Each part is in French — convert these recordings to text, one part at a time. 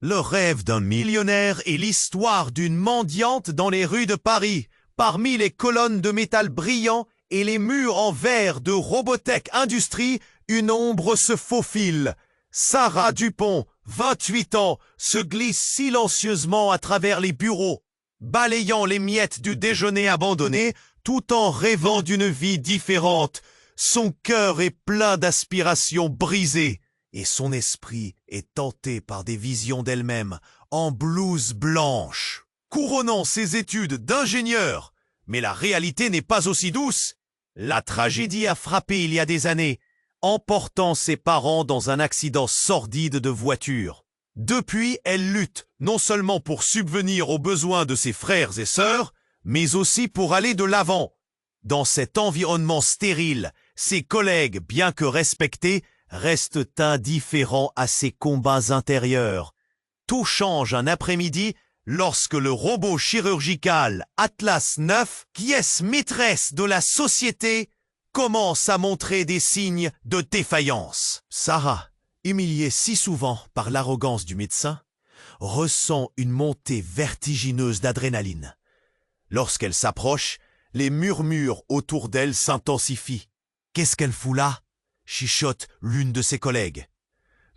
Le rêve d'un millionnaire est l'histoire d'une mendiante dans les rues de Paris, parmi les colonnes de métal brillant et les murs en verre de Robotech Industries, une ombre se faufile. Sarah Dupont, 28 ans, se glisse silencieusement à travers les bureaux, balayant les miettes du déjeuner abandonné, tout en rêvant d'une vie différente. Son cœur est plein d'aspirations brisées, et son esprit est tenté par des visions d'elle-même, en blouse blanche, couronnant ses études d'ingénieur. Mais la réalité n'est pas aussi douce. La tragédie a frappé il y a des années, emportant ses parents dans un accident sordide de voiture. Depuis, elle lutte non seulement pour subvenir aux besoins de ses frères et sœurs, mais aussi pour aller de l'avant. Dans cet environnement stérile, ses collègues, bien que respectés, restent indifférents à ses combats intérieurs. Tout change un après-midi lorsque le robot chirurgical Atlas 9, qui est maîtresse de la société, commence à montrer des signes de défaillance. Sarah, humiliée si souvent par l'arrogance du médecin, ressent une montée vertigineuse d'adrénaline. Lorsqu'elle s'approche, les murmures autour d'elle s'intensifient. « Qu'est-ce qu'elle fout là ?» chuchote l'une de ses collègues.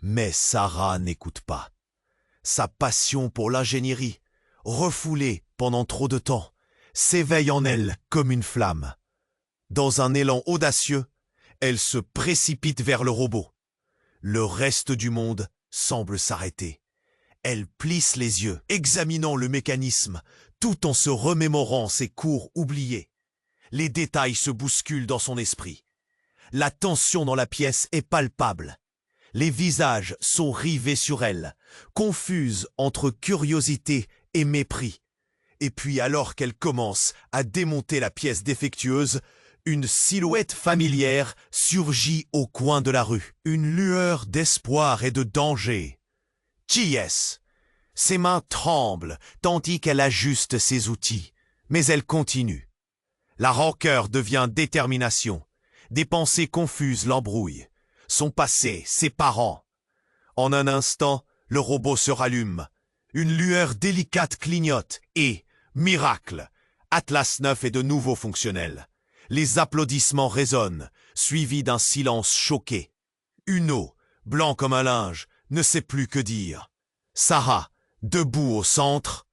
Mais Sarah n'écoute pas. Sa passion pour l'ingénierie, refoulée pendant trop de temps, s'éveille en elle comme une flamme. Dans un élan audacieux, elle se précipite vers le robot. Le reste du monde semble s'arrêter. Elle plisse les yeux, examinant le mécanisme, tout en se remémorant ses cours oubliés. Les détails se bousculent dans son esprit. La tension dans la pièce est palpable. Les visages sont rivés sur elle, confuses entre curiosité et mépris. Et puis alors qu'elle commence à démonter la pièce défectueuse, une silhouette familière surgit au coin de la rue. Une lueur d'espoir et de danger. Qui est-ce? Ses mains tremblent tandis qu'elle ajuste ses outils. Mais elle continue. La rancœur devient détermination. Des pensées confuses l'embrouillent. Son passé, ses parents. En un instant, le robot se rallume. Une lueur délicate clignote et, miracle, Atlas 9 est de nouveau fonctionnel. Les applaudissements résonnent, suivis d'un silence choqué. Uno, blanc comme un linge, ne sait plus que dire. Sarah, debout au centre,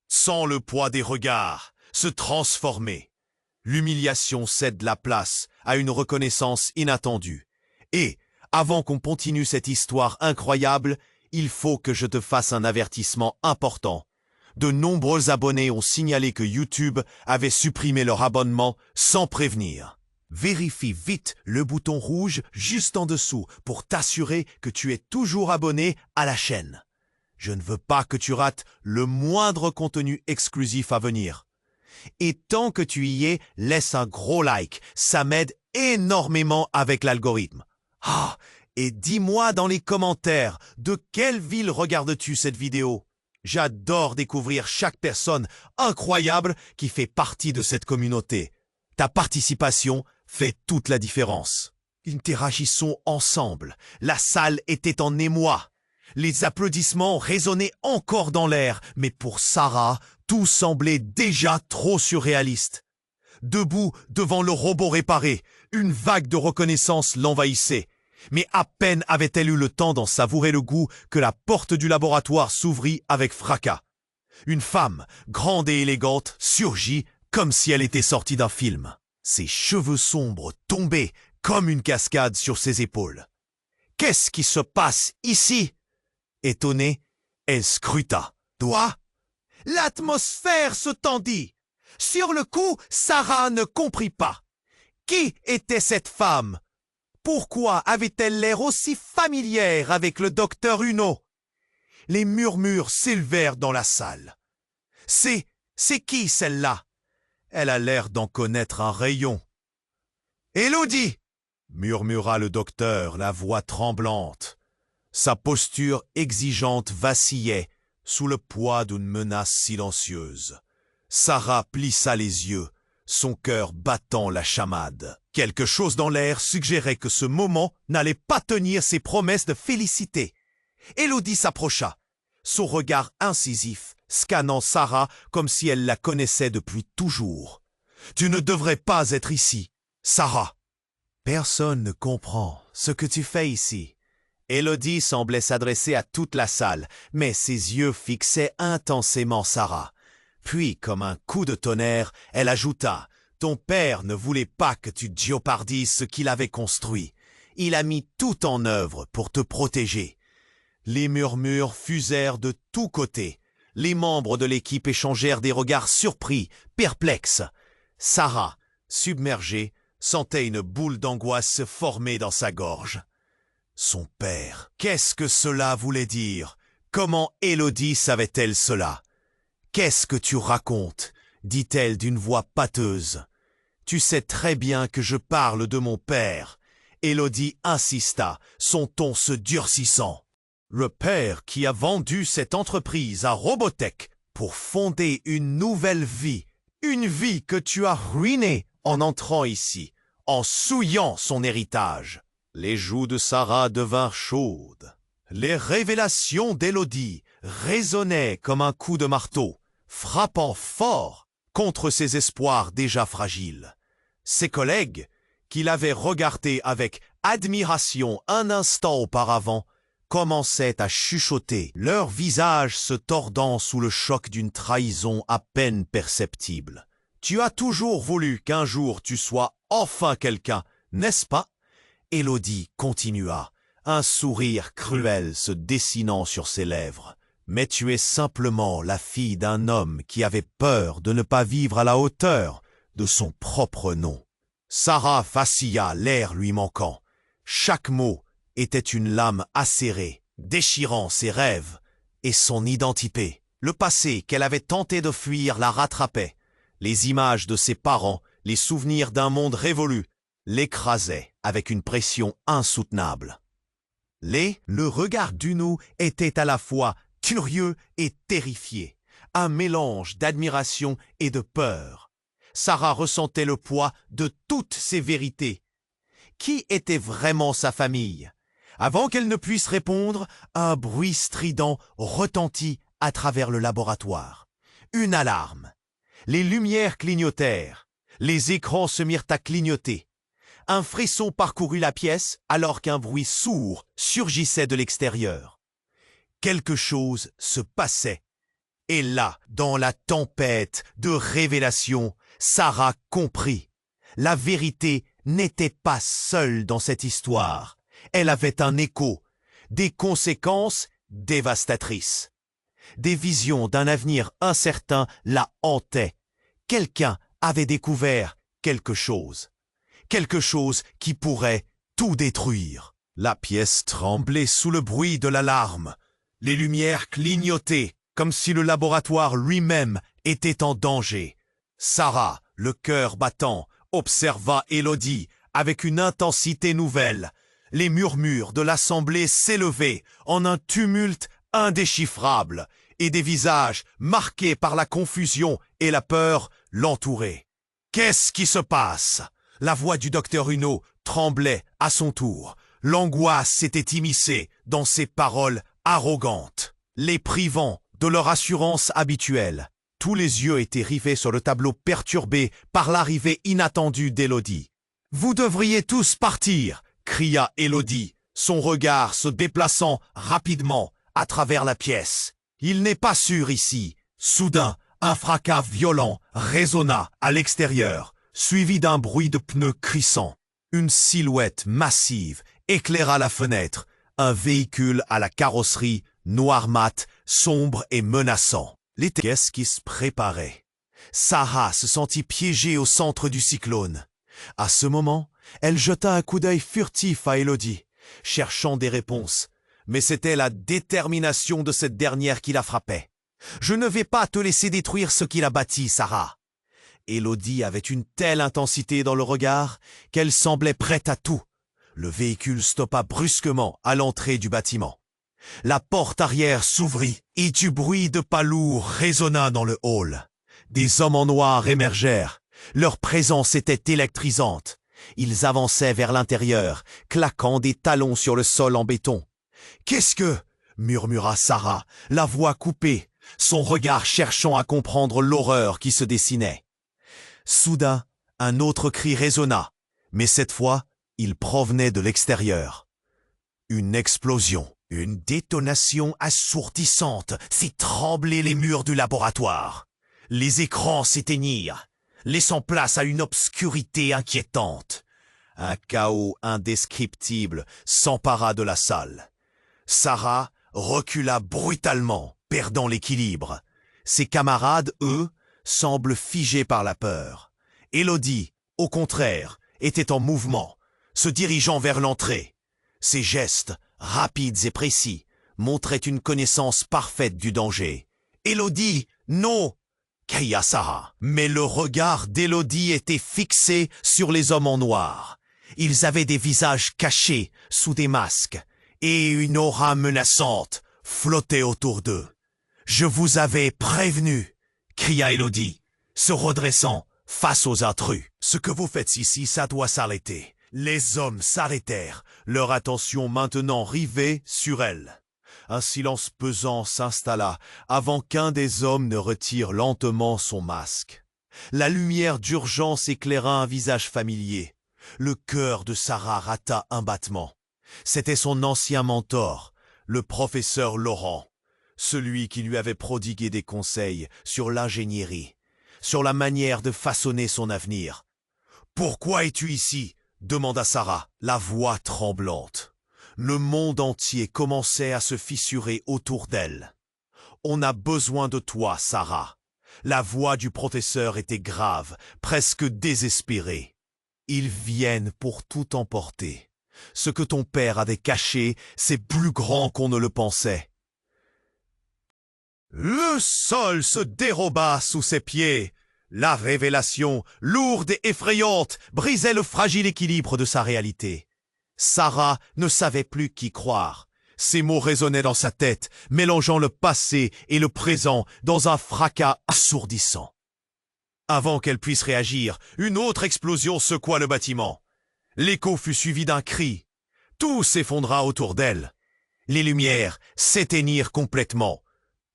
sent le poids des regards se transformer. L'humiliation cède la place à une reconnaissance inattendue. Et, avant qu'on continue cette histoire incroyable, il faut que je te fasse un avertissement important. De nombreux abonnés ont signalé que YouTube avait supprimé leur abonnement sans prévenir. Vérifie vite le bouton rouge juste en dessous pour t'assurer que tu es toujours abonné à la chaîne. Je ne veux pas que tu rates le moindre contenu exclusif à venir. Et tant que tu y es, laisse un gros like, ça m'aide énormément avec l'algorithme. Ah, et dis-moi dans les commentaires, de quelle ville regardes-tu cette vidéo? J'adore découvrir chaque personne incroyable qui fait partie de cette communauté. Ta participation fait toute la différence. Interagissons ensemble. La salle était en émoi. Les applaudissements résonnaient encore dans l'air, mais pour Sarah, tout semblait déjà trop surréaliste. Debout devant le robot réparé, une vague de reconnaissance l'envahissait. Mais à peine avait-elle eu le temps d'en savourer le goût que la porte du laboratoire s'ouvrit avec fracas. Une femme, grande et élégante, surgit comme si elle était sortie d'un film. Ses cheveux sombres tombaient comme une cascade sur ses épaules. « Qu'est-ce qui se passe ici ?» Étonnée, elle scruta. « Toi ?» L'atmosphère se tendit. Sur le coup, Sarah ne comprit pas. Qui était cette femme? Pourquoi avait-elle l'air aussi familière avec le docteur Uno? Les murmures s'élevèrent dans la salle. C'est qui celle-là? Elle a l'air d'en connaître un rayon. Élodie! Murmura le docteur, la voix tremblante. Sa posture exigeante vacillait sous le poids d'une menace silencieuse. Sarah plissa les yeux, son cœur battant la chamade. Quelque chose dans l'air suggérait que ce moment n'allait pas tenir ses promesses de félicité. Élodie s'approcha. son regard incisif, scannant Sarah comme si elle la connaissait depuis toujours. « Tu ne devrais pas être ici, Sarah. » « Personne ne comprend ce que tu fais ici. » Élodie semblait s'adresser à toute la salle, mais ses yeux fixaient intensément Sarah. Puis, comme un coup de tonnerre, elle ajouta « Ton père ne voulait pas que tu jeopardises ce qu'il avait construit. Il a mis tout en œuvre pour te protéger. » Les murmures fusèrent de tous côtés. Les membres de l'équipe échangèrent des regards surpris, perplexes. Sarah, submergée, sentait une boule d'angoisse se former dans sa gorge. Son père, qu'est-ce que cela voulait dire? Comment Élodie savait-elle cela? « Qu'est-ce que tu racontes ?» dit-elle d'une voix pâteuse. « Tu sais très bien que je parle de mon père. » Élodie insista, son ton se durcissant. « Le père qui a vendu cette entreprise à Robotech pour fonder une nouvelle vie. Une vie que tu as ruinée en entrant ici, en souillant son héritage. » Les joues de Sarah devinrent chaudes. Les révélations d'Élodie résonnaient comme un coup de marteau, frappant fort contre ses espoirs déjà fragiles. Ses collègues, qui l'avaient regardé avec admiration un instant auparavant, commençaient à chuchoter, leurs visages se tordant sous le choc d'une trahison à peine perceptible. « Tu as toujours voulu qu'un jour tu sois enfin quelqu'un, n'est-ce pas ?» Élodie continua, un sourire cruel se dessinant sur ses lèvres. « Mais tu es simplement la fille d'un homme qui avait peur de ne pas vivre à la hauteur de son propre nom. » Sarah vacilla, l'air lui manquant. Chaque mot était une lame acérée, déchirant ses rêves et son identité. Le passé qu'elle avait tenté de fuir la rattrapait. Les images de ses parents, les souvenirs d'un monde révolu, l'écrasaient avec une pression insoutenable. Le regard d'Uno était à la fois curieux et terrifié, un mélange d'admiration et de peur. Sarah ressentait le poids de toutes ces vérités. Qui était vraiment sa famille? Avant qu'elle ne puisse répondre, un bruit strident retentit à travers le laboratoire. Une alarme. Les lumières clignotèrent. Les écrans se mirent à clignoter. Un frisson parcourut la pièce alors qu'un bruit sourd surgissait de l'extérieur. Quelque chose se passait. Et là, dans la tempête de révélations, Sarah comprit. La vérité n'était pas seule dans cette histoire. Elle avait un écho, des conséquences dévastatrices. Des visions d'un avenir incertain la hantaient. Quelqu'un avait découvert quelque chose qui pourrait tout détruire. La pièce tremblait sous le bruit de l'alarme. Les lumières clignotaient, comme si le laboratoire lui-même était en danger. Sarah, le cœur battant, observa Élodie avec une intensité nouvelle. Les murmures de l'assemblée s'élevaient en un tumulte indéchiffrable, et des visages marqués par la confusion et la peur l'entouraient. « Qu'est-ce qui se passe ?» La voix du docteur Uno tremblait à son tour. L'angoisse s'était immiscée dans ses paroles arrogantes, les privant de leur assurance habituelle. Tous les yeux étaient rivés sur le tableau perturbé par l'arrivée inattendue d'Élodie. « Vous devriez tous partir !» cria Élodie, son regard se déplaçant rapidement à travers la pièce. « Il n'est pas sûr ici. » Soudain, un fracas violent résonna à l'extérieur, suivi d'un bruit de pneus crissant. Une silhouette massive éclaira la fenêtre, un véhicule à la carrosserie noir mat, sombre et menaçant. Les pièces qui se préparaient. Sarah se sentit piégée au centre du cyclone. À ce moment, elle jeta un coup d'œil furtif à Élodie, cherchant des réponses. Mais c'était la détermination de cette dernière qui la frappait. « Je ne vais pas te laisser détruire ce qu'il a bâti, Sarah !» Élodie avait une telle intensité dans le regard qu'elle semblait prête à tout. Le véhicule stoppa brusquement à l'entrée du bâtiment. La porte arrière s'ouvrit et du bruit de pas lourds résonna dans le hall. Des hommes en noir émergèrent. Leur présence était électrisante. Ils avançaient vers l'intérieur, claquant des talons sur le sol en béton. « Qu'est-ce que... » murmura Sarah, la voix coupée, son regard cherchant à comprendre l'horreur qui se dessinait. Soudain, un autre cri résonna, mais cette fois, il provenait de l'extérieur. Une explosion, une détonation assourdissante fit trembler les murs du laboratoire. Les écrans s'éteignirent, laissant place à une obscurité inquiétante. Un chaos indescriptible s'empara de la salle. Sarah recula brutalement, perdant l'équilibre. Ses camarades, eux, semblent figés par la peur. Élodie, au contraire, était en mouvement, se dirigeant vers l'entrée. Ses gestes, rapides et précis, montraient une connaissance parfaite du danger. « Élodie, non !» cria Sarah. Mais le regard d'Élodie était fixé sur les hommes en noir. Ils avaient des visages cachés sous des masques, et une aura menaçante flottait autour d'eux. « Je vous avais prévenu !» cria Élodie, se redressant face aux intrus. « Ce que vous faites ici, ça doit s'arrêter. » Les hommes s'arrêtèrent, leur attention maintenant rivée sur elle. Un silence pesant s'installa avant qu'un des hommes ne retire lentement son masque. La lumière d'urgence éclaira un visage familier. Le cœur de Sarah rata un battement. C'était son ancien mentor, le professeur Laurent, celui qui lui avait prodigué des conseils sur l'ingénierie, sur la manière de façonner son avenir. « Pourquoi es-tu ici ?» demanda Sarah, la voix tremblante. Le monde entier commençait à se fissurer autour d'elle. « On a besoin de toi, Sarah. » La voix du professeur était grave, presque désespérée. « Ils viennent pour tout emporter. Ce que ton père avait caché, c'est plus grand qu'on ne le pensait. » Le sol se déroba sous ses pieds. La révélation, lourde et effrayante, brisait le fragile équilibre de sa réalité. Sarah ne savait plus qui croire. Ces mots résonnaient dans sa tête, mélangeant le passé et le présent dans un fracas assourdissant. Avant qu'elle puisse réagir, une autre explosion secoua le bâtiment. L'écho fut suivi d'un cri. Tout s'effondra autour d'elle. Les lumières s'éteignirent complètement,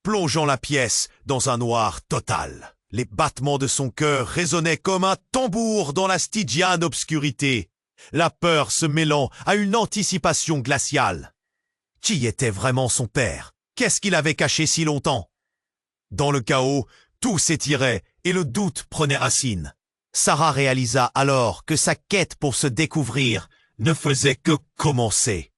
plongeant la pièce dans un noir total. Les battements de son cœur résonnaient comme un tambour dans la stygiane obscurité, la peur se mêlant à une anticipation glaciale. Qui était vraiment son père? Qu'est-ce qu'il avait caché si longtemps? Dans le chaos, tout s'étirait et le doute prenait racine. Sarah réalisa alors que sa quête pour se découvrir ne faisait que commencer.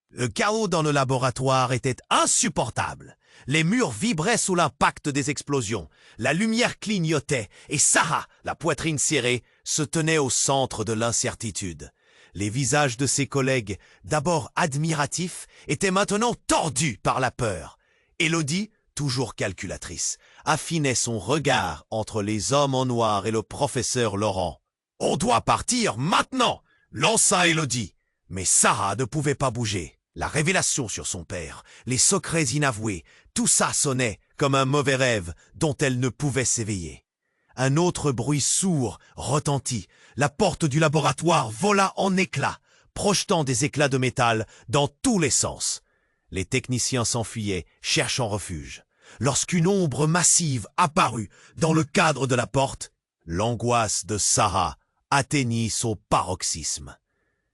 Le chaos dans le laboratoire était insupportable. Les murs vibraient sous l'impact des explosions. La lumière clignotait et Sarah, la poitrine serrée, se tenait au centre de l'incertitude. Les visages de ses collègues, d'abord admiratifs, étaient maintenant tordus par la peur. Élodie, toujours calculatrice, affinait son regard entre les hommes en noir et le professeur Laurent. « On doit partir maintenant !» lança Élodie. Mais Sarah ne pouvait pas bouger. La révélation sur son père, les secrets inavoués, tout ça sonnait comme un mauvais rêve dont elle ne pouvait s'éveiller. Un autre bruit sourd retentit. La porte du laboratoire vola en éclats, projetant des éclats de métal dans tous les sens. Les techniciens s'enfuyaient, cherchant refuge. Lorsqu'une ombre massive apparut dans le cadre de la porte, l'angoisse de Sarah atteignit son paroxysme.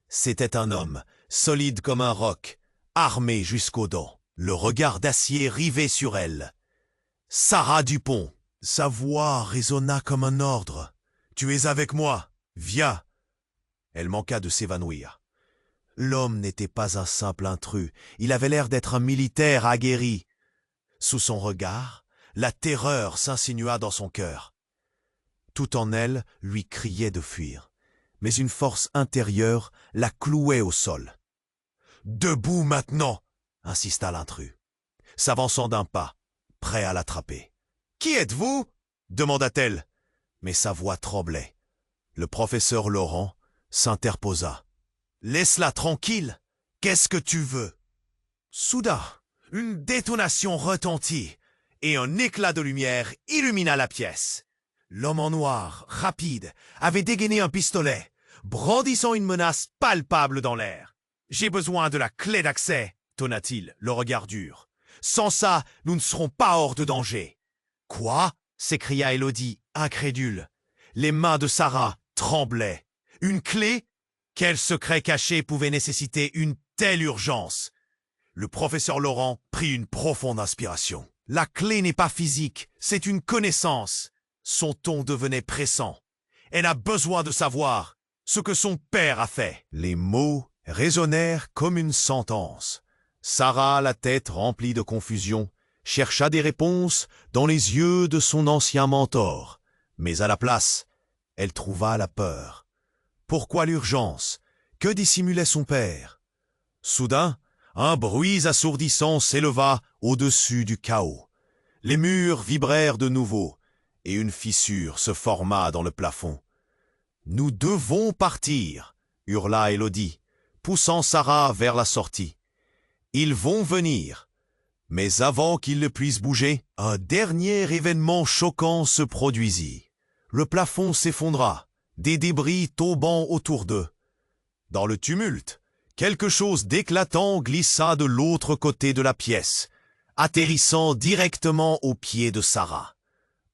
C'était un homme, solide comme un roc, armé jusqu'aux dents, le regard d'acier rivé sur elle. Sarah Dupont. Sa voix résonna comme un ordre. « Tu es avec moi, viens !» Elle manqua de s'évanouir. L'homme n'était pas un simple intrus, il avait l'air d'être un militaire aguerri. Sous son regard, la terreur s'insinua dans son cœur. Tout en elle lui criait de fuir, mais une force intérieure la clouait au sol. « Debout maintenant !» insista l'intrus, s'avançant d'un pas, prêt à l'attraper. « Qui êtes-vous » demanda-t-elle, mais sa voix tremblait. Le professeur Laurent s'interposa. « Laisse-la tranquille, qu'est-ce que tu veux ?» Soudain, une détonation retentit et un éclat de lumière illumina la pièce. L'homme en noir, rapide, avait dégainé un pistolet, brandissant une menace palpable dans l'air. « J'ai besoin de la clé d'accès » tonna-t-il, le regard dur. Sans ça, nous ne serons pas hors de danger. Quoi? S'écria Élodie, incrédule. Les mains de Sarah tremblaient. Une clé? Quel secret caché pouvait nécessiter une telle urgence? Le professeur Laurent prit une profonde inspiration. La clé n'est pas physique, c'est une connaissance. Son ton devenait pressant. Elle a besoin de savoir ce que son père a fait. Les mots résonnèrent comme une sentence. Sarah, la tête remplie de confusion, chercha des réponses dans les yeux de son ancien mentor. Mais à la place, elle trouva la peur. Pourquoi l'urgence? Que dissimulait son père? Soudain, un bruit assourdissant s'éleva au-dessus du chaos. Les murs vibrèrent de nouveau, et une fissure se forma dans le plafond. « Nous devons partir !» hurla Élodie, poussant Sarah vers la sortie. « Ils vont venir !» Mais avant qu'ils ne puissent bouger, un dernier événement choquant se produisit. Le plafond s'effondra, des débris tombant autour d'eux. Dans le tumulte, quelque chose d'éclatant glissa de l'autre côté de la pièce, atterrissant directement aux pieds de Sarah.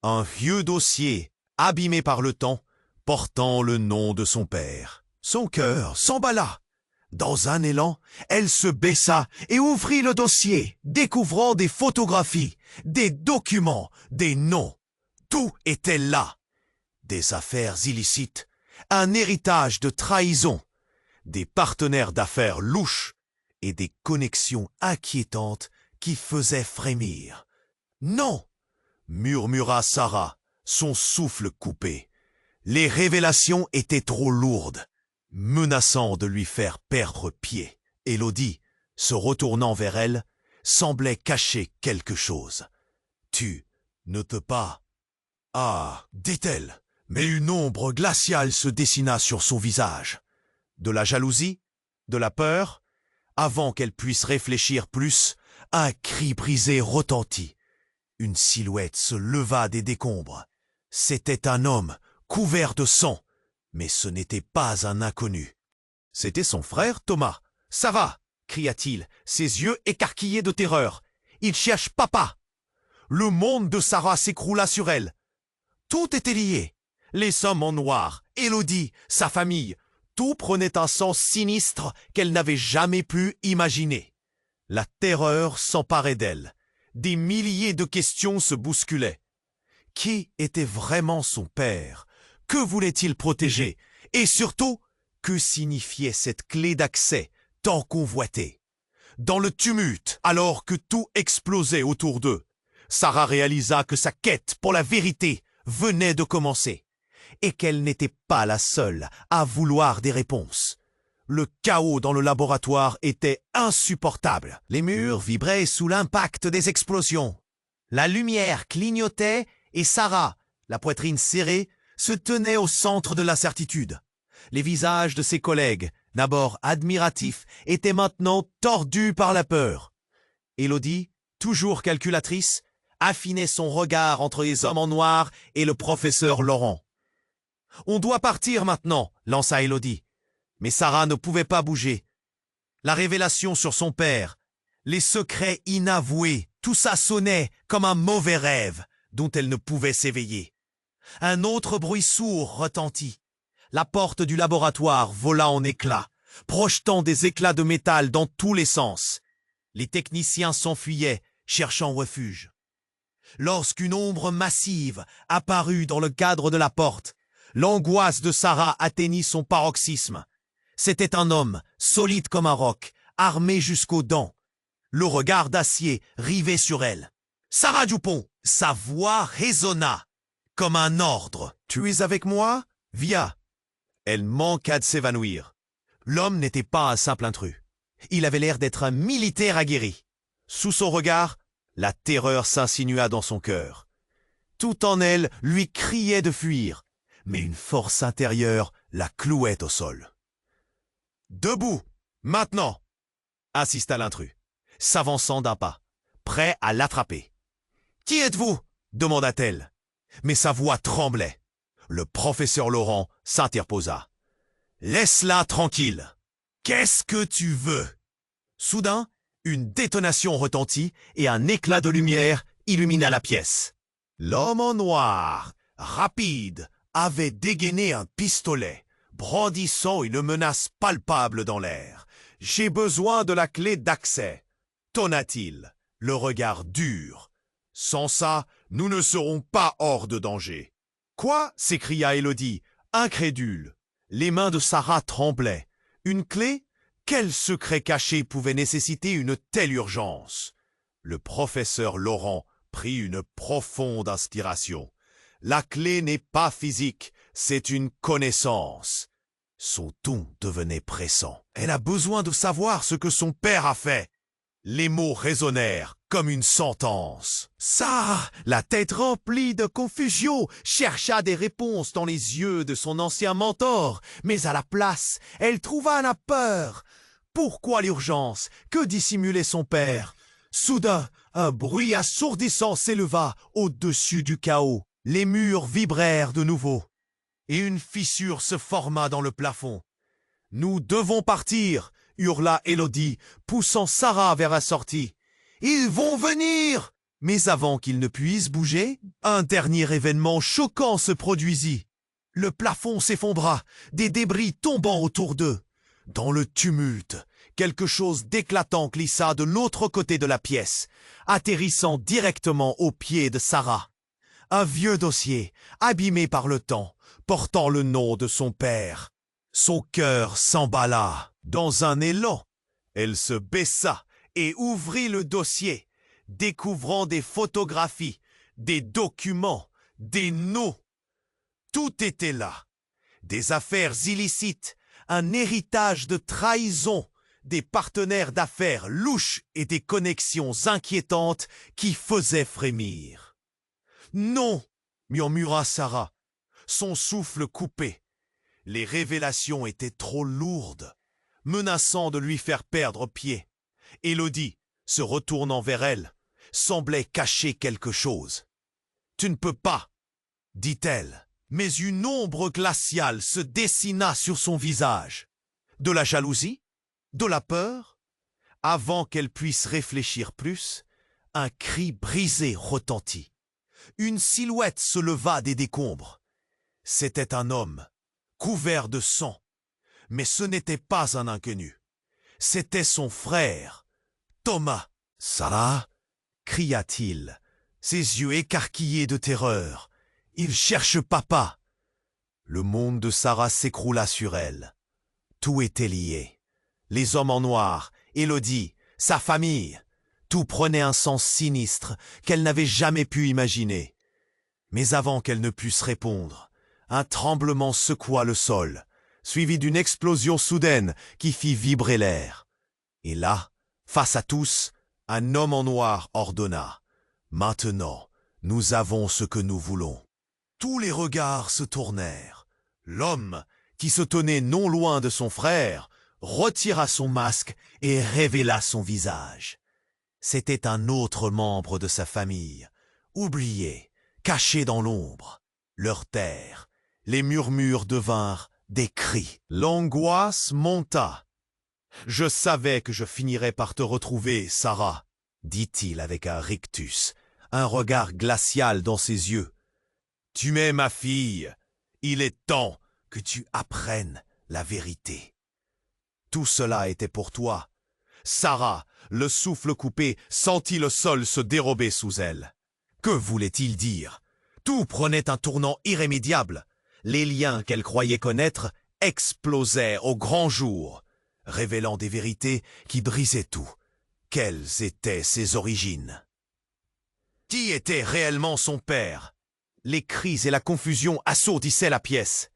Un vieux dossier, abîmé par le temps, portant le nom de son père. Son cœur s'emballa. Dans un élan, elle se baissa et ouvrit le dossier, découvrant des photographies, des documents, des noms. Tout était là. Des affaires illicites, un héritage de trahison, des partenaires d'affaires louches et des connexions inquiétantes qui faisaient frémir. « Non !» murmura Sarah, son souffle coupé. Les révélations étaient trop lourdes, menaçant de lui faire perdre pied. Élodie, se retournant vers elle, semblait cacher quelque chose. « Tu ne peux pas... » « Ah !» dit-elle, mais une ombre glaciale se dessina sur son visage. De la jalousie, de la peur, avant qu'elle puisse réfléchir plus, un cri brisé retentit. Une silhouette se leva des décombres. C'était un homme, couvert de sang, mais ce n'était pas un inconnu. C'était son frère Thomas. « Ça va !» cria-t-il, ses yeux écarquillés de terreur. « Il cherche papa !» Le monde de Sarah s'écroula sur elle. Tout était lié. Les sommes en noir, Élodie, sa famille, tout prenait un sens sinistre qu'elle n'avait jamais pu imaginer. La terreur s'emparait d'elle. Des milliers de questions se bousculaient. Qui était vraiment son père? Que voulait-il protéger? Et surtout, que signifiait cette clé d'accès tant convoitée? Dans le tumulte, alors que tout explosait autour d'eux, Sarah réalisa que sa quête pour la vérité venait de commencer, et qu'elle n'était pas la seule à vouloir des réponses. Le chaos dans le laboratoire était insupportable. Les murs vibraient sous l'impact des explosions. La lumière clignotait et Sarah, la poitrine serrée, se tenait au centre de l'incertitude. Les visages de ses collègues, d'abord admiratifs, étaient maintenant tordus par la peur. Élodie, toujours calculatrice, affinait son regard entre les hommes en noir et le professeur Laurent. « On doit partir maintenant » lança Élodie. Mais Sarah ne pouvait pas bouger. La révélation sur son père, les secrets inavoués, tout ça sonnait comme un mauvais rêve dont elle ne pouvait s'éveiller. Un autre bruit sourd retentit. La porte du laboratoire vola en éclats, projetant des éclats de métal dans tous les sens. Les techniciens s'enfuyaient, cherchant refuge. Lorsqu'une ombre massive apparut dans le cadre de la porte, l'angoisse de Sarah atteignit son paroxysme. C'était un homme, solide comme un roc, armé jusqu'aux dents. Le regard d'acier rivé sur elle. « Sarah Dupont !» Sa voix résonna comme un ordre. « Tu es avec moi? Viens !» Elle manqua de s'évanouir. L'homme n'était pas un simple intrus. Il avait l'air d'être un militaire aguerri. Sous son regard, la terreur s'insinua dans son cœur. Tout en elle lui criait de fuir, mais une force intérieure la clouait au sol. « Debout, maintenant !» insista l'intrus, s'avançant d'un pas, prêt à l'attraper. « Qui êtes-vous » demanda-t-elle, mais sa voix tremblait. Le professeur Laurent s'interposa. « Laisse-la tranquille. Qu'est-ce que tu veux ?» Soudain, Une détonation retentit et un éclat de lumière illumina la pièce. L'homme en noir, rapide, avait dégainé un pistolet, brandissant une menace palpable dans l'air. « J'ai besoin de la clé d'accès », tonna-t-il, le regard dur. « Sans ça, nous ne serons pas hors de danger. »« Quoi » s'écria Élodie, incrédule. Les mains de Sarah tremblaient. Une clé ? Quel secret caché pouvait nécessiter une telle urgence? Le professeur Laurent prit une profonde inspiration. La clé n'est pas physique, c'est une connaissance. Son ton devenait pressant. Elle a besoin de savoir ce que son père a fait. Les mots résonnèrent comme une sentence. Sarah, la tête remplie de confusion, chercha des réponses dans les yeux de son ancien mentor, mais à la place, elle trouva la peur. Pourquoi l'urgence? Que dissimulait son père? Soudain, un bruit assourdissant s'éleva au-dessus du chaos. Les murs vibrèrent de nouveau, et une fissure se forma dans le plafond. « Nous devons partir !» hurla Élodie, poussant Sarah vers la sortie. « Ils vont venir !» Mais avant qu'ils ne puissent bouger, un dernier événement choquant se produisit. Le plafond s'effondra, des débris tombant autour d'eux. Dans le tumulte, quelque chose d'éclatant glissa de l'autre côté de la pièce, atterrissant directement aux pieds de Sarah. Un vieux dossier, abîmé par le temps, portant le nom de son père. Son cœur s'emballa. Dans un élan, elle se baissa et ouvrit le dossier, découvrant des photographies, des documents, des noms. Tout était là. Des affaires illicites, un héritage de trahison, des partenaires d'affaires louches et des connexions inquiétantes qui faisaient frémir. « Non !» murmura Sarah, son souffle coupé. Les révélations étaient trop lourdes, menaçant de lui faire perdre pied. Élodie, se retournant vers elle, semblait cacher quelque chose. « Tu ne peux pas !» dit-elle. Mais une ombre glaciale se dessina sur son visage. De la jalousie? De la peur? Avant qu'elle puisse réfléchir plus, un cri brisé retentit. Une silhouette se leva des décombres. C'était un homme, couvert de sang. Mais ce n'était pas un inconnu. C'était son frère, Thomas. « Sarah !» cria-t-il, ses yeux écarquillés de terreur. « Il cherche papa !» Le monde de Sarah s'écroula sur elle. Tout était lié. Les hommes en noir, Élodie, sa famille. Tout prenait un sens sinistre qu'elle n'avait jamais pu imaginer. Mais avant qu'elle ne puisse répondre, un tremblement secoua le sol, suivi d'une explosion soudaine qui fit vibrer l'air. Et là, face à tous, un homme en noir ordonna « Maintenant, nous avons ce que nous voulons. » Tous les regards se tournèrent. L'homme, qui se tenait non loin de son frère, retira son masque et révéla son visage. C'était un autre membre de sa famille, oublié, caché dans l'ombre. Leur terre, les murmures devinrent des cris. L'angoisse monta. « Je savais que je finirais par te retrouver, Sarah, » dit-il avec un rictus, un regard glacial dans ses yeux. « Tu m'es ma fille. Il est temps que tu apprennes la vérité. » Tout cela était pour toi. Sarah, le souffle coupé, sentit le sol se dérober sous elle. Que voulait-il dire? Tout prenait un tournant irrémédiable. Les liens qu'elle croyait connaître explosaient au grand jour, révélant des vérités qui brisaient tout. Quelles étaient ses origines? Qui était réellement son père? Les cris et la confusion assourdissaient la pièce.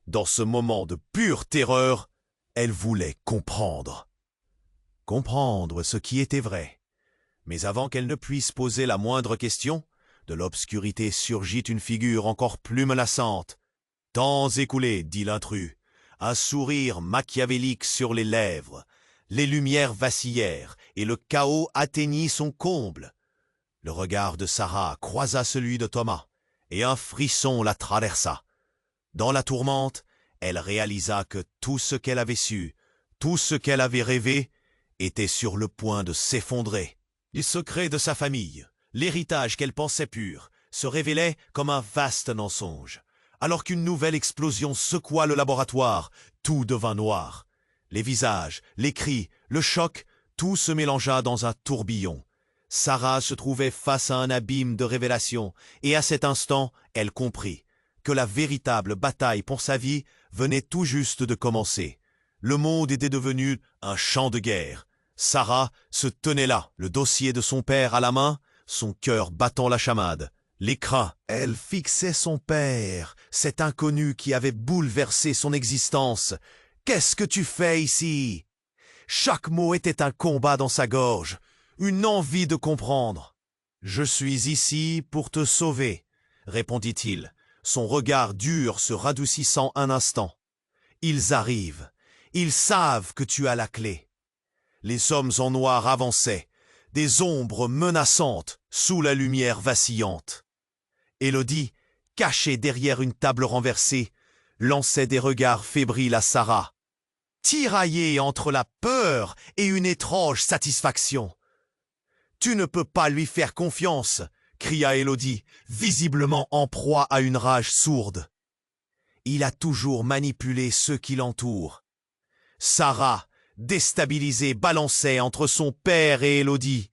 Dans ce moment de pure terreur, elle voulait comprendre. Comprendre ce qui était vrai. Mais avant qu'elle ne puisse poser la moindre question, de l'obscurité surgit une figure encore plus menaçante. « Temps écoulé, » dit l'intrus, un sourire machiavélique sur les lèvres. Les lumières vacillèrent et le chaos atteignit son comble. Le regard de Sarah croisa celui de Thomas, et un frisson la traversa. Dans la tourmente, elle réalisa que tout ce qu'elle avait su, tout ce qu'elle avait rêvé, était sur le point de s'effondrer. Les secrets de sa famille, l'héritage qu'elle pensait pur, se révélaient comme un vaste mensonge. Alors qu'une nouvelle explosion secoua le laboratoire, tout devint noir. Les visages, les cris, le choc, tout se mélangea dans un tourbillon. Sarah se trouvait face à un abîme de révélations, et à cet instant, elle comprit que la véritable bataille pour sa vie venait tout juste de commencer. Le monde était devenu un champ de guerre. Sarah se tenait là, le dossier de son père à la main, son cœur battant la chamade. L'écran, elle fixait son père, cet inconnu qui avait bouleversé son existence. « Qu'est-ce que tu fais ici ?» Chaque mot était un combat dans sa gorge, une envie de comprendre. « Je suis ici pour te sauver, » répondit-il, son regard dur se radoucissant un instant. « Ils arrivent, ils savent que tu as la clé. » Les hommes en noir avançaient, des ombres menaçantes sous la lumière vacillante. Élodie, cachée derrière une table renversée, lançait des regards fébriles à Sarah, tiraillée entre la peur et une étrange satisfaction. « Tu ne peux pas lui faire confiance !» cria Élodie, visiblement en proie à une rage sourde. « Il a toujours manipulé ceux qui l'entourent. » Sarah, déstabilisée, balançait entre son père et Élodie.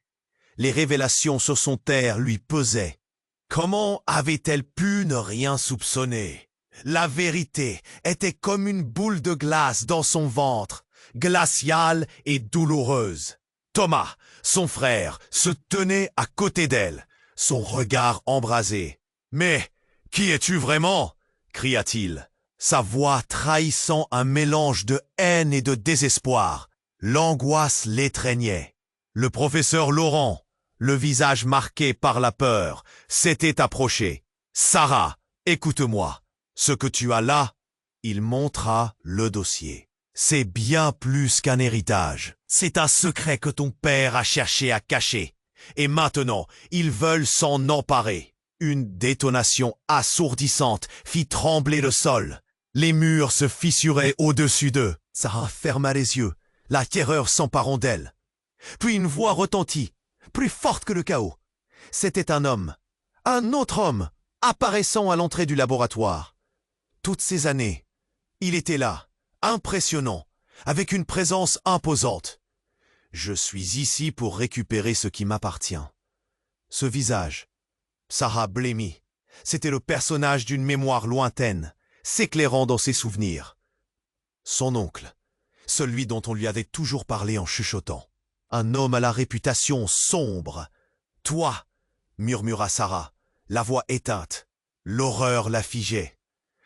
Les révélations sur son terre lui pesaient. Comment avait-elle pu ne rien soupçonner? La vérité était comme une boule de glace dans son ventre, glaciale et douloureuse. Thomas, son frère, se tenait à côté d'elle, son regard embrasé. « Mais qui es-tu vraiment ?» cria-t-il, sa voix trahissant un mélange de haine et de désespoir. L'angoisse l'étreignait. Le professeur Laurent, le visage marqué par la peur, s'était approché. « Sarah, écoute-moi. Ce que tu as là, » il montra le dossier. « C'est bien plus qu'un héritage. C'est un secret que ton père a cherché à cacher. Et maintenant, ils veulent s'en emparer. » Une détonation assourdissante fit trembler le sol. Les murs se fissuraient au-dessus d'eux. Sarah ferma les yeux, la terreur s'emparant d'elle. Puis une voix retentit, plus forte que le chaos. C'était un homme, un autre homme, apparaissant à l'entrée du laboratoire. Toutes ces années, il était là, impressionnant, avec une présence imposante. « Je suis ici pour récupérer ce qui m'appartient. » Ce visage, Sarah blêmit, c'était le personnage d'une mémoire lointaine, s'éclairant dans ses souvenirs. Son oncle, celui dont on lui avait toujours parlé en chuchotant. Un homme à la réputation sombre. « Toi !» murmura Sarah, la voix éteinte. L'horreur la figeait.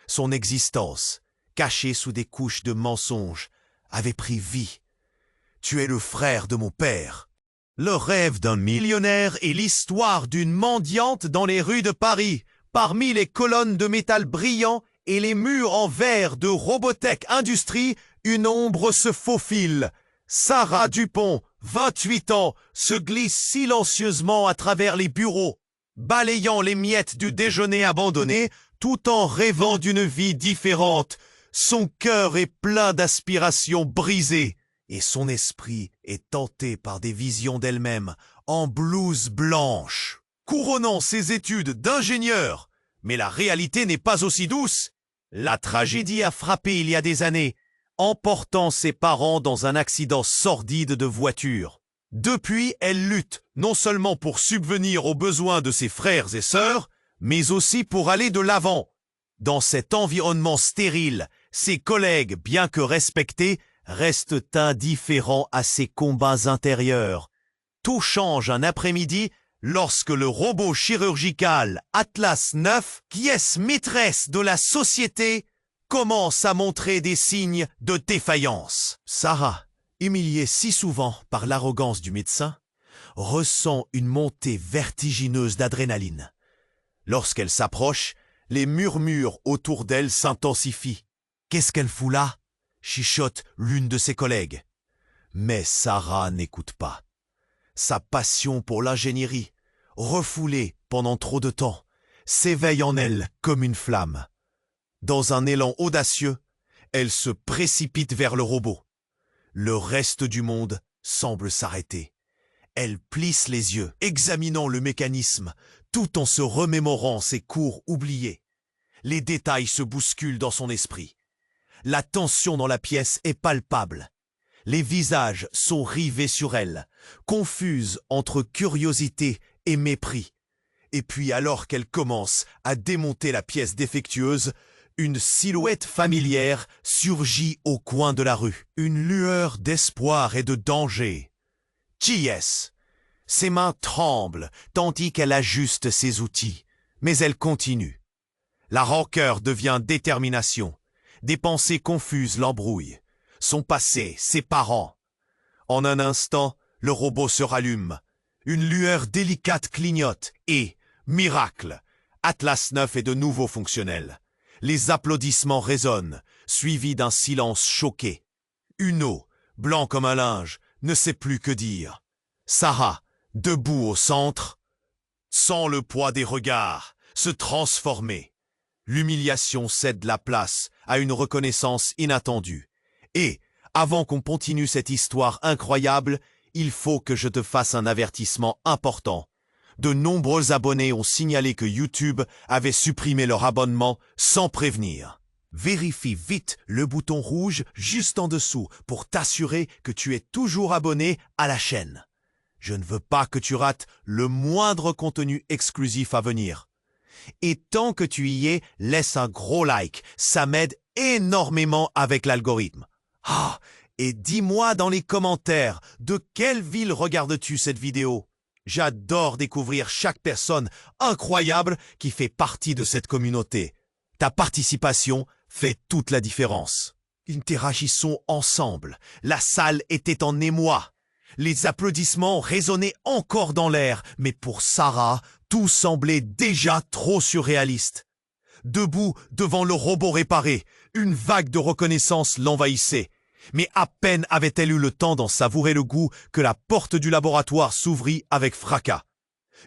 Son existence, cachée sous des couches de mensonges, avait pris vie. « Tu es le frère de mon père. » Le rêve d'un millionnaire et l'histoire d'une mendiante dans les rues de Paris, parmi les colonnes de métal brillant et les murs en verre de Robotech Industries, une ombre se faufile. Sarah Dupont, 28 ans, se glisse silencieusement à travers les bureaux, balayant les miettes du déjeuner abandonné, tout en rêvant d'une vie différente. Son cœur est plein d'aspirations brisées, et son esprit est tenté par des visions d'elle-même, en blouse blanche, couronnant ses études d'ingénieur. Mais la réalité n'est pas aussi douce. La tragédie a frappé il y a des années, emportant ses parents dans un accident sordide de voiture. Depuis, elle lutte non seulement pour subvenir aux besoins de ses frères et sœurs, mais aussi pour aller de l'avant. Dans cet environnement stérile, ses collègues, bien que respectés, restent indifférents à ses combats intérieurs. Tout change un après-midi lorsque le robot chirurgical Atlas 9, pièce maîtresse de la société, commence à montrer des signes de défaillance. Sarah, humiliée si souvent par l'arrogance du médecin, ressent une montée vertigineuse d'adrénaline. Lorsqu'elle s'approche, les murmures autour d'elle s'intensifient. « Qu'est-ce qu'elle fout là ?» chuchote l'une de ses collègues. Mais Sarah n'écoute pas. Sa passion pour l'ingénierie, refoulée pendant trop de temps, s'éveille en elle comme une flamme. Dans un élan audacieux, elle se précipite vers le robot. Le reste du monde semble s'arrêter. Elle plisse les yeux, examinant le mécanisme, tout en se remémorant ses cours oubliés. Les détails se bousculent dans son esprit. La tension dans la pièce est palpable. Les visages sont rivés sur elle, confuses entre curiosité et mépris. Et puis alors qu'elle commence à démonter la pièce défectueuse, une silhouette familière surgit au coin de la rue. Une lueur d'espoir et de danger. Qui est-ce? Ses mains tremblent tandis qu'elle ajuste ses outils, mais elle continue. La rancœur devient détermination. Des pensées confuses l'embrouillent. Son passé, ses parents. En un instant, le robot se rallume. Une lueur délicate clignote et, miracle, Atlas 9 est de nouveau fonctionnel. Les applaudissements résonnent, suivis d'un silence choqué. Uno, blanc comme un linge, ne sait plus que dire. Sarah, debout au centre, sent le poids des regards se transformer. L'humiliation cède la place à une reconnaissance inattendue. Et, avant qu'on continue cette histoire incroyable, il faut que je te fasse un avertissement important. De nombreux abonnés ont signalé que YouTube avait supprimé leur abonnement sans prévenir. Vérifie vite le bouton rouge juste en dessous pour t'assurer que tu es toujours abonné à la chaîne. Je ne veux pas que tu rates le moindre contenu exclusif à venir. Et tant que tu y es, laisse un gros like, ça m'aide énormément avec l'algorithme. Ah, et dis-moi dans les commentaires, de quelle ville regardes-tu cette vidéo? J'adore découvrir chaque personne incroyable qui fait partie de cette communauté. Ta participation fait toute la différence. Interagissons ensemble. La salle était en émoi. Les applaudissements résonnaient encore dans l'air, mais pour Sarah, tout semblait déjà trop surréaliste. Debout devant le robot réparé, une vague de reconnaissance l'envahissait. Mais à peine avait-elle eu le temps d'en savourer le goût que la porte du laboratoire s'ouvrit avec fracas.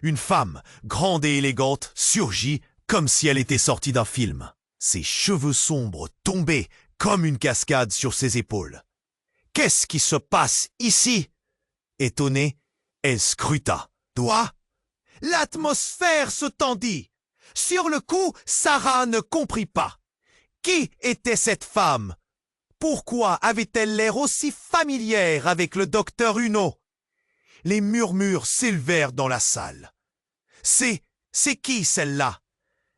Une femme, grande et élégante, surgit comme si elle était sortie d'un film. Ses cheveux sombres tombaient comme une cascade sur ses épaules. « Qu'est-ce qui se passe ici ?» Étonnée, elle scruta. « Toi ?» L'atmosphère se tendit. Sur le coup, Sarah ne comprit pas. Qui était cette femme? Pourquoi avait-elle l'air aussi familière avec le docteur Uno? Les murmures s'élevèrent dans la salle. C'est qui celle-là?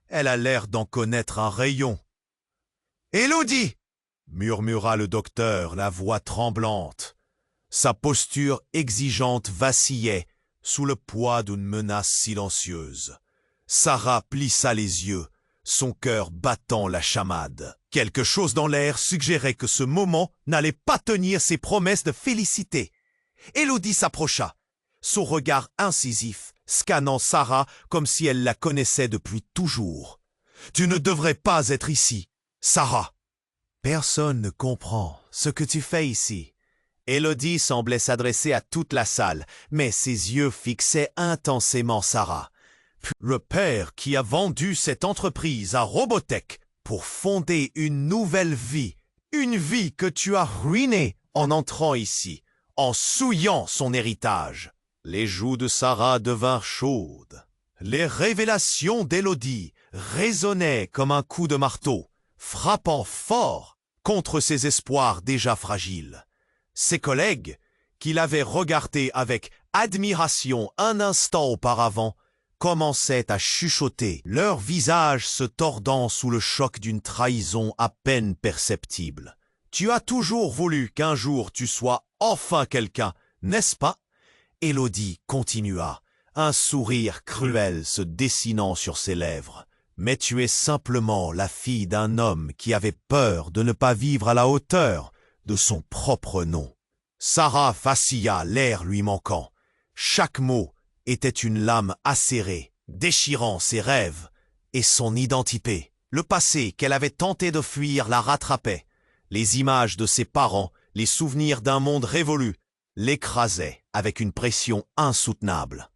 Elle a l'air d'en connaître un rayon. Élodie! Murmura le docteur, la voix tremblante. Sa posture exigeante vacillait sous le poids d'une menace silencieuse. Sarah plissa les yeux, son cœur battant la chamade. Quelque chose dans l'air suggérait que ce moment n'allait pas tenir ses promesses de félicité. Élodie s'approcha, son regard incisif, scannant Sarah comme si elle la connaissait depuis toujours. « Tu ne devrais pas être ici, Sarah. » Personne ne comprend ce que tu fais ici. Élodie semblait s'adresser à toute la salle, mais ses yeux fixaient intensément Sarah. Le père qui a vendu cette entreprise à Robotech pour fonder une nouvelle vie, une vie que tu as ruinée en entrant ici, en souillant son héritage. Les joues de Sarah devinrent chaudes. Les révélations d'Élodie résonnaient comme un coup de marteau, frappant fort contre ses espoirs déjà fragiles. Ses collègues, qui l'avaient regardé avec admiration un instant auparavant, commençaient à chuchoter, leurs visages se tordant sous le choc d'une trahison à peine perceptible. « Tu as toujours voulu qu'un jour tu sois enfin quelqu'un, n'est-ce pas ?» Élodie continua, un sourire cruel se dessinant sur ses lèvres. « Mais tu es simplement la fille d'un homme qui avait peur de ne pas vivre à la hauteur de son propre nom. » Sarah vacilla, l'air lui manquant. Chaque mot était une lame acérée, déchirant ses rêves et son identité. Le passé qu'elle avait tenté de fuir la rattrapait. Les images de ses parents, les souvenirs d'un monde révolu, l'écrasaient avec une pression insoutenable.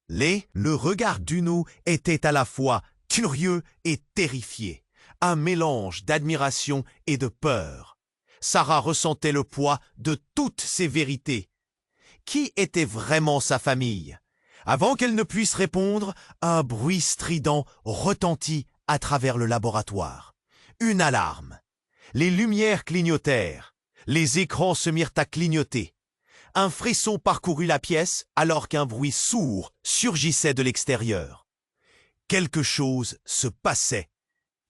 Le regard d'Uno était à la fois curieux et terrifié, un mélange d'admiration et de peur. Sarah ressentait le poids de toutes ces vérités, qui était vraiment sa famille? Avant qu'elle ne puisse répondre, un bruit strident retentit à travers le laboratoire. Une alarme. Les lumières clignotèrent. Les écrans se mirent à clignoter. Un frisson parcourut la pièce alors qu'un bruit sourd surgissait de l'extérieur. Quelque chose se passait.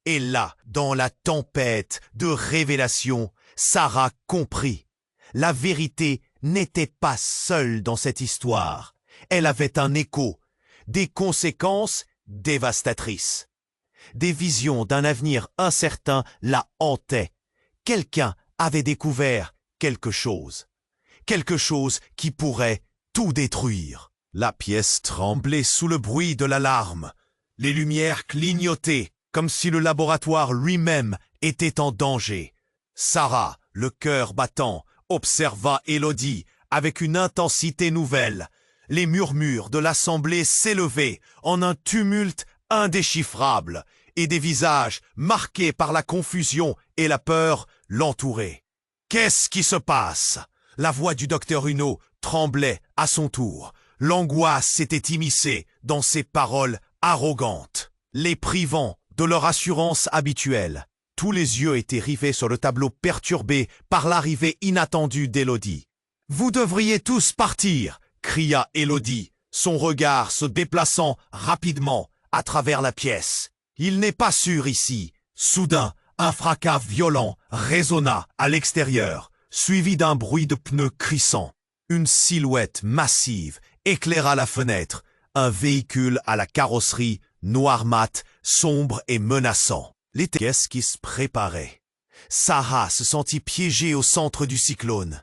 Et là, dans la tempête de révélation, Sarah comprit. La vérité n'était pas seule dans cette histoire. Elle avait un écho, des conséquences dévastatrices. Des visions d'un avenir incertain la hantaient. Quelqu'un avait découvert quelque chose qui pourrait tout détruire. La pièce tremblait sous le bruit de l'alarme. Les lumières clignotaient, comme si le laboratoire lui-même était en danger. Sarah, le cœur battant, observa Élodie avec une intensité nouvelle. Les murmures de l'assemblée s'élevaient en un tumulte indéchiffrable, et des visages marqués par la confusion et la peur l'entouraient. « Qu'est-ce qui se passe ?» La voix du docteur Huneau tremblait à son tour. L'angoisse s'était immiscée dans ses paroles arrogantes, les privant de leur assurance habituelle. Tous les yeux étaient rivés sur le tableau perturbé par l'arrivée inattendue d'Élodie. « Vous devriez tous partir !» cria Élodie, son regard se déplaçant rapidement à travers la pièce. « Il n'est pas sûr ici. » Soudain, un fracas violent résonna à l'extérieur, suivi d'un bruit de pneus crissant. Une silhouette massive éclaira la fenêtre, un véhicule à la carrosserie noir mat, sombre et menaçant. Les pièces qui se préparaient. Sarah se sentit piégée au centre du cyclone.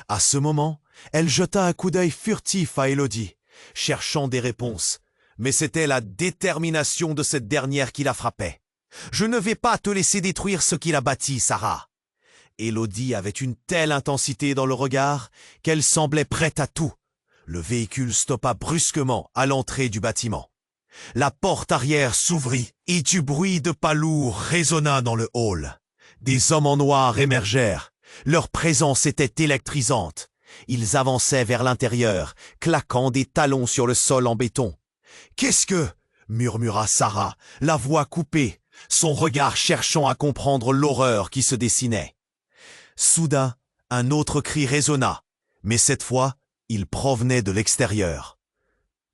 À ce moment, elle jeta un coup d'œil furtif à Élodie, cherchant des réponses. Mais c'était la détermination de cette dernière qui la frappait. « Je ne vais pas te laisser détruire ce qu'il a bâti, Sarah !» Élodie avait une telle intensité dans le regard qu'elle semblait prête à tout. Le véhicule stoppa brusquement à l'entrée du bâtiment. La porte arrière s'ouvrit et du bruit de pas lourds résonna dans le hall. Des hommes en noir émergèrent. Leur présence était électrisante. Ils avançaient vers l'intérieur, claquant des talons sur le sol en béton. « Qu'est-ce que » murmura Sarah, la voix coupée, son regard cherchant à comprendre l'horreur qui se dessinait. Soudain, un autre cri résonna, mais cette fois, il provenait de l'extérieur.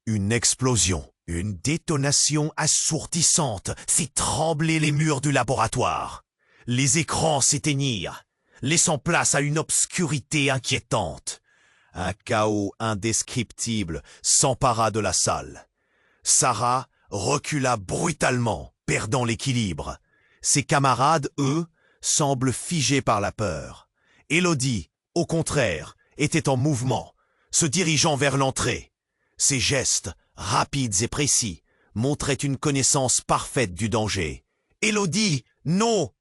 Une explosion, une détonation assourdissante fit trembler les murs du laboratoire. Les écrans s'éteignirent, laissant place à une obscurité inquiétante. Un chaos indescriptible s'empara de la salle. Sarah recula brutalement, perdant l'équilibre. Ses camarades, eux, semblent figés par la peur. Élodie, au contraire, était en mouvement, se dirigeant vers l'entrée. Ses gestes, rapides et précis, montraient une connaissance parfaite du danger. « Élodie, non !»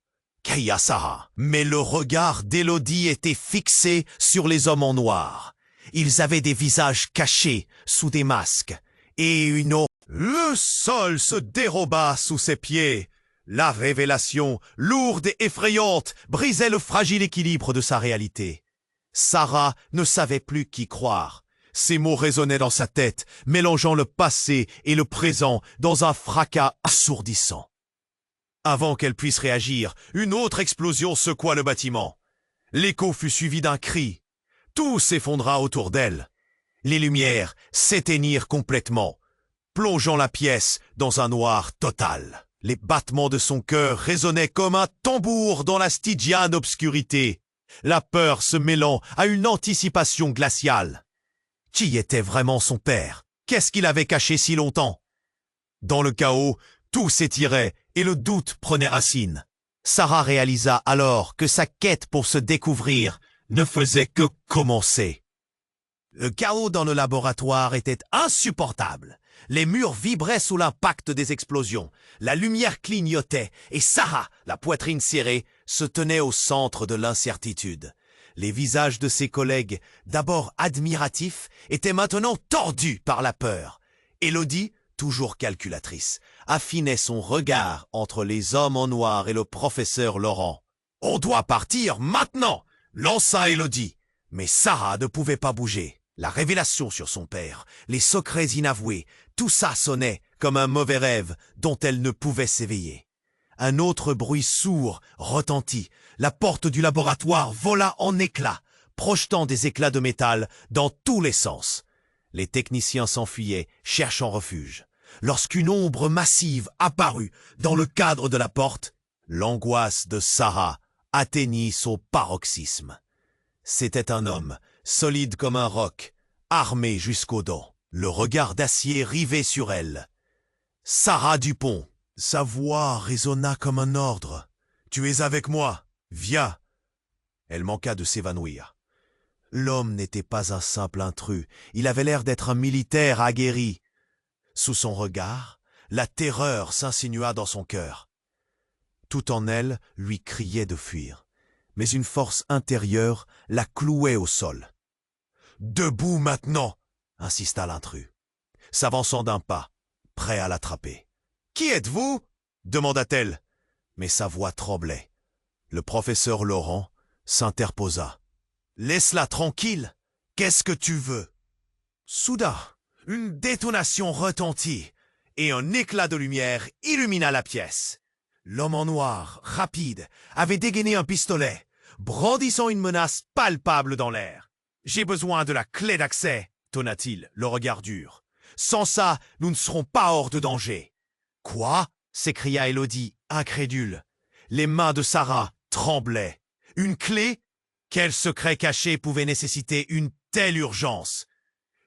cria Sarah. Mais le regard d'Élodie était fixé sur les hommes en noir. Ils avaient des visages cachés sous des masques, et une eau. Le sol se déroba sous ses pieds. La révélation, lourde et effrayante, brisait le fragile équilibre de sa réalité. Sarah ne savait plus qui croire. Ces mots résonnaient dans sa tête, mélangeant le passé et le présent dans un fracas assourdissant. Avant qu'elle puisse réagir, une autre explosion secoua le bâtiment. L'écho fut suivi d'un cri. Tout s'effondra autour d'elle. Les lumières s'éteignirent complètement, plongeant la pièce dans un noir total. Les battements de son cœur résonnaient comme un tambour dans la stygiane obscurité, la peur se mêlant à une anticipation glaciale. Qui était vraiment son père? Qu'est-ce qu'il avait caché si longtemps? Dans le chaos, tout s'étirait et le doute prenait racine. Sarah réalisa alors que sa quête pour se découvrir ne faisait que commencer. Le chaos dans le laboratoire était insupportable. Les murs vibraient sous l'impact des explosions. La lumière clignotait et Sarah, la poitrine serrée, se tenait au centre de l'incertitude. Les visages de ses collègues, d'abord admiratifs, étaient maintenant tordus par la peur. Élodie, toujours calculatrice, affinait son regard entre les hommes en noir et le professeur Laurent. « On doit partir maintenant !» lança Élodie. Mais Sarah ne pouvait pas bouger. La révélation sur son père, les secrets inavoués, tout ça sonnait comme un mauvais rêve dont elle ne pouvait s'éveiller. Un autre bruit sourd retentit. La porte du laboratoire vola en éclats, projetant des éclats de métal dans tous les sens. Les techniciens s'enfuyaient, cherchant refuge. Lorsqu'une ombre massive apparut dans le cadre de la porte, l'angoisse de Sarah atteignit son paroxysme. C'était un homme, solide comme un roc, armé jusqu'aux dents, le regard d'acier rivé sur elle. Sarah Dupont. Sa voix résonna comme un ordre. « Tu es avec moi, viens !» Elle manqua de s'évanouir. L'homme n'était pas un simple intrus, il avait l'air d'être un militaire aguerri. Sous son regard, la terreur s'insinua dans son cœur. Tout en elle lui criait de fuir, mais une force intérieure la clouait au sol. « Debout maintenant !» insista l'intrus, s'avançant d'un pas, prêt à l'attraper. « Qui êtes-vous » demanda-t-elle, mais sa voix tremblait. Le professeur Laurent s'interposa. « Laisse-la tranquille, qu'est-ce que tu veux ?» Soudain, une détonation retentit et un éclat de lumière illumina la pièce. L'homme en noir, rapide, avait dégainé un pistolet, brandissant une menace palpable dans l'air. « J'ai besoin de la clé d'accès » tonna-t-il, le regard dur. « Sans ça, nous ne serons pas hors de danger. »« Quoi ?» s'écria Élodie, incrédule. Les mains de Sarah tremblaient. Une clé? Quel secret caché pouvait nécessiter une telle urgence?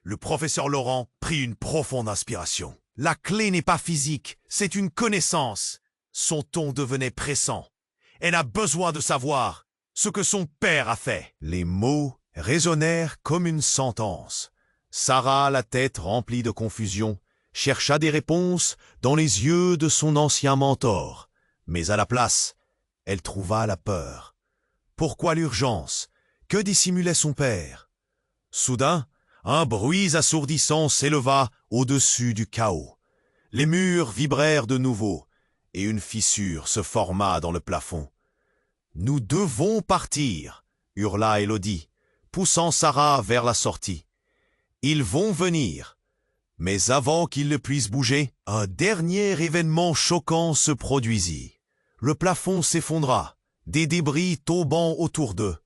Le professeur Laurent prit une profonde inspiration. La clé n'est pas physique, c'est une connaissance. Son ton devenait pressant. Elle a besoin de savoir ce que son père a fait. Les mots résonnèrent comme une sentence. Sarah, la tête remplie de confusion, chercha des réponses dans les yeux de son ancien mentor. Mais à la place, elle trouva la peur. Pourquoi l'urgence? Que dissimulait son père? Soudain, un bruit assourdissant s'éleva au-dessus du chaos. Les murs vibrèrent de nouveau, et une fissure se forma dans le plafond. « Nous devons partir !» hurla Élodie, poussant Sarah vers la sortie. « Ils vont venir !» Mais avant qu'ils ne puissent bouger, un dernier événement choquant se produisit. Le plafond s'effondra, des débris tombant autour d'eux.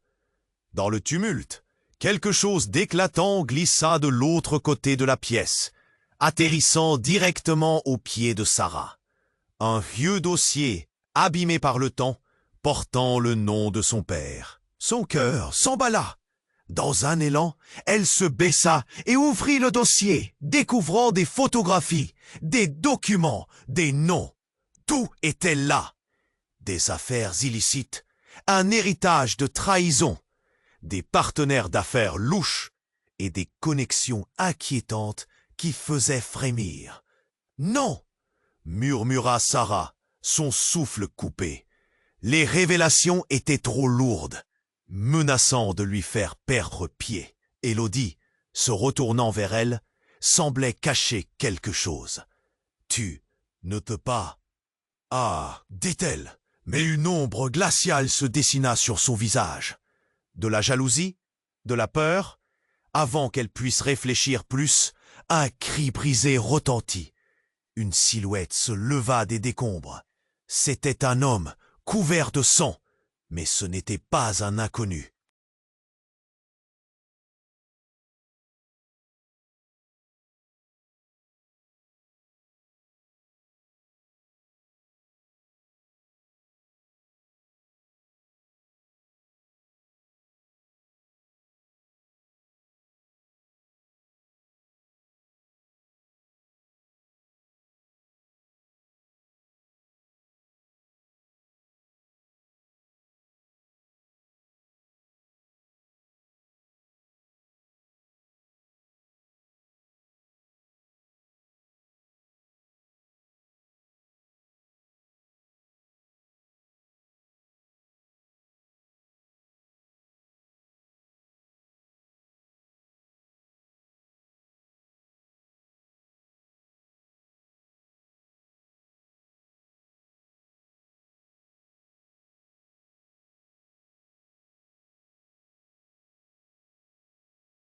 Dans le tumulte, quelque chose d'éclatant glissa de l'autre côté de la pièce, atterrissant directement aux pieds de Sarah. Un vieux dossier, abîmé par le temps, portant le nom de son père. Son cœur s'emballa. Dans un élan, elle se baissa et ouvrit le dossier, découvrant des photographies, des documents, des noms. Tout était là. Des affaires illicites, un héritage de trahison, des partenaires d'affaires louches et des connexions inquiétantes qui faisaient frémir. « Non !» murmura Sarah, son souffle coupé. Les révélations étaient trop lourdes, menaçant de lui faire perdre pied. Élodie, se retournant vers elle, semblait cacher quelque chose. « Tu ne peux pas... » « Ah !» dit-elle, mais une ombre glaciale se dessina sur son visage. De la jalousie? De la peur? Avant qu'elle puisse réfléchir plus, un cri brisé retentit. Une silhouette se leva des décombres. C'était un homme, couvert de sang, mais ce n'était pas un inconnu.